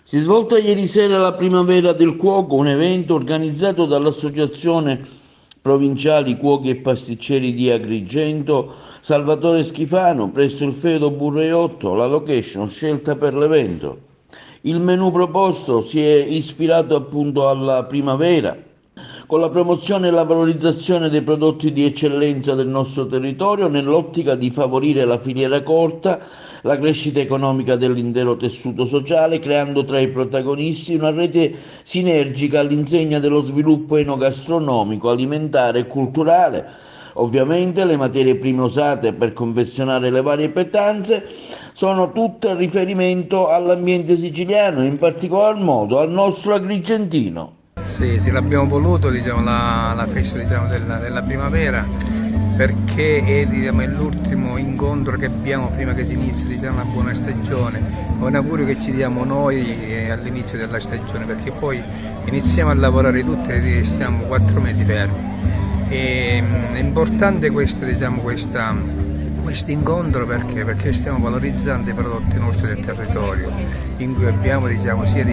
Si è svolta ieri sera la Primavera del Cuoco, un evento organizzato dall'Associazione Provinciali Cuochi e Pasticceri di Agrigento, Salvatore Schifano, presso il Feudo Burreiotto, la location scelta per l'evento. Il menù proposto si è ispirato appunto alla primavera, con la promozione e la valorizzazione dei prodotti di eccellenza del nostro territorio nell'ottica di favorire la filiera corta, la crescita economica dell'intero tessuto sociale, creando tra i protagonisti una rete sinergica all'insegna dello sviluppo enogastronomico, alimentare e culturale. Ovviamente le materie prime usate per confezionare le varie pietanze sono tutte riferimento all'ambiente siciliano, in particolar modo al nostro agrigentino. Sì, l'abbiamo voluto la festa della primavera, perché è l'ultimo incontro che abbiamo prima che si inizi una buona stagione. È un augurio che ci diamo noi all'inizio della stagione, perché poi iniziamo a lavorare tutti e stiamo 4 mesi fermi. È importante questo incontro perché stiamo valorizzando i prodotti nostri del territorio, in cui abbiamo sia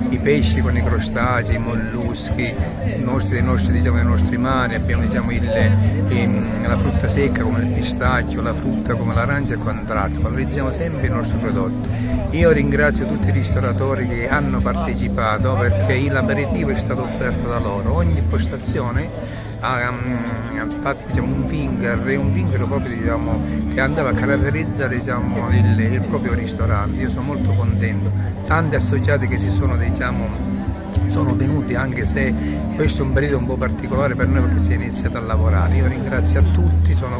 i pesci con i crostacei, i molluschi, dei nostri mari, abbiamo la frutta secca come il pistacchio, la frutta come l'arancia e quant'altro. Valorizziamo sempre i nostri prodotti. Io ringrazio tutti i ristoratori che hanno partecipato, perché l'aperitivo è stato offerto da loro. Ogni postazione ha fatto un finger proprio che andava a caratterizzare il proprio ristorante. Io sono molto contento. Tanti associati che sono venuti, anche se questo è un periodo un po' particolare per noi perché si è iniziato a lavorare. Io ringrazio a tutti, sono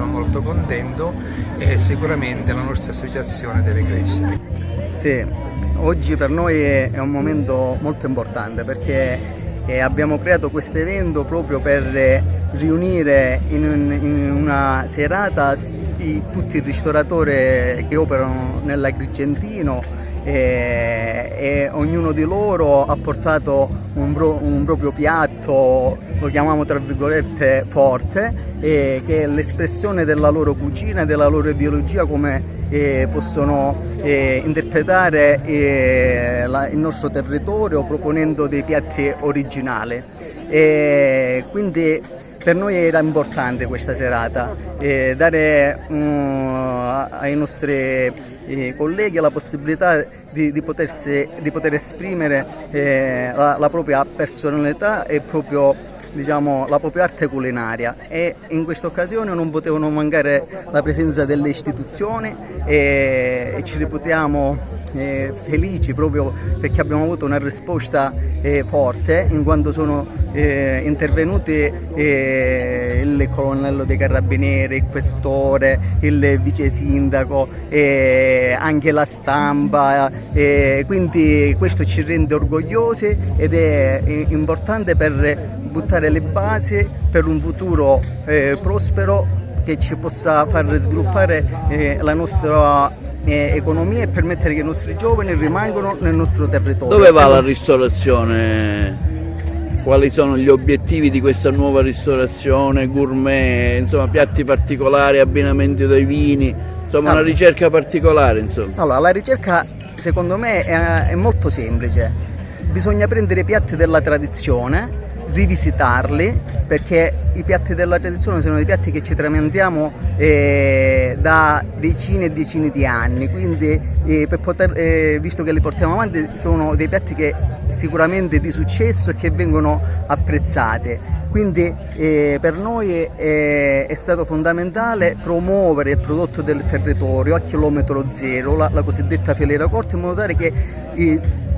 molto contento, e sicuramente la nostra associazione deve crescere. Sì, oggi per noi è un momento molto importante, perché abbiamo creato questo evento proprio per riunire in una serata tutti i ristoratori che operano nell'Agrigentino, e ognuno di loro ha portato un proprio piatto, lo chiamiamo tra virgolette forte, che è l'espressione della loro cucina e della loro ideologia, come possono interpretare il nostro territorio proponendo dei piatti originali. Quindi per noi era importante questa serata, dare ai nostri colleghi la possibilità di poter esprimere la propria personalità e la propria arte culinaria, e in questa occasione non potevano mancare la presenza delle istituzioni, e ci reputiamo felici proprio perché abbiamo avuto una risposta forte, in quanto sono intervenuti il colonnello dei carabinieri, il questore, il vice sindaco, anche la stampa, quindi questo ci rende orgogliosi ed è importante per buttare le basi per un futuro prospero che ci possa far sviluppare la nostra economia e permettere che i nostri giovani rimangano nel nostro territorio. Dove va la ristorazione? Quali sono gli obiettivi di questa nuova ristorazione gourmet, insomma piatti particolari, abbinamenti dei vini, insomma una ricerca particolare, insomma. Allora, la ricerca secondo me è molto semplice. Bisogna prendere i piatti della tradizione, rivisitarli, perché i piatti della tradizione sono dei piatti che ci tramandiamo da decine e decine di anni, quindi visto che li portiamo avanti, sono dei piatti che sicuramente di successo e che vengono apprezzati. Quindi per noi è stato fondamentale promuovere il prodotto del territorio a chilometro zero, la cosiddetta filiera corta, in modo tale che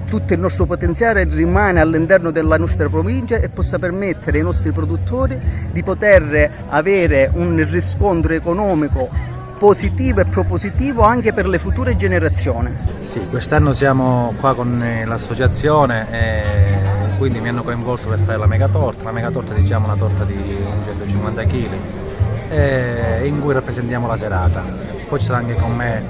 tutto il nostro potenziale rimane all'interno della nostra provincia e possa permettere ai nostri produttori di poter avere un riscontro economico positivo e propositivo anche per le future generazioni. Sì, quest'anno siamo qua con l'associazione e quindi mi hanno coinvolto per fare la megatorta. La megatorta è una torta di 150 kg in cui rappresentiamo la serata. Poi ci sarà anche con me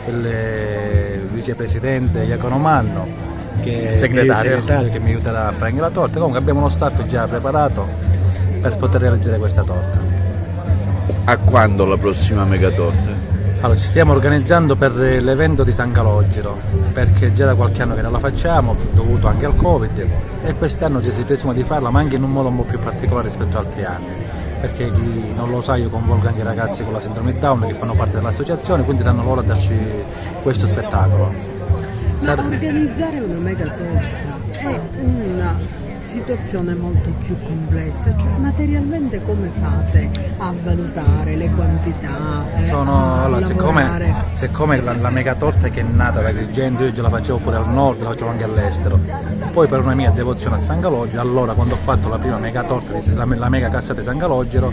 il vicepresidente Iacono Manno, che è segretario che mi aiuterà a fare anche la torta. Comunque abbiamo uno staff già preparato per poter realizzare questa torta. A quando la prossima megatorta? Allora, ci stiamo organizzando per l'evento di San Calogero, perché già da qualche anno che non la facciamo, dovuto anche al Covid, e quest'anno ci si presume di farla, ma anche in un modo un po' più particolare rispetto ad altri anni, perché chi non lo sa io convolgo anche i ragazzi con la sindrome Down che fanno parte dell'associazione, quindi danno loro a darci questo spettacolo. Ma organizzare una mega torta è una situazione molto più complessa, cioè materialmente come fate a valutare le quantità? Allora, siccome la mega torta che è nata da Agrigento, io già la facevo pure al nord, la facevo anche all'estero, poi per una mia devozione a San Calogero, allora quando ho fatto la prima mega torta, la mega cassata di San Calogero,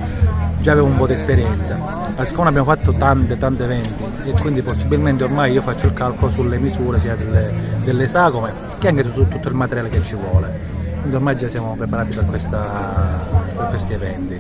già avevo un po' di esperienza, ma siccome abbiamo fatto tanti eventi e quindi possibilmente ormai io faccio il calcolo sulle misure sia delle sagome che anche su tutto il materiale che ci vuole. Quindi ormai già siamo preparati per questi eventi.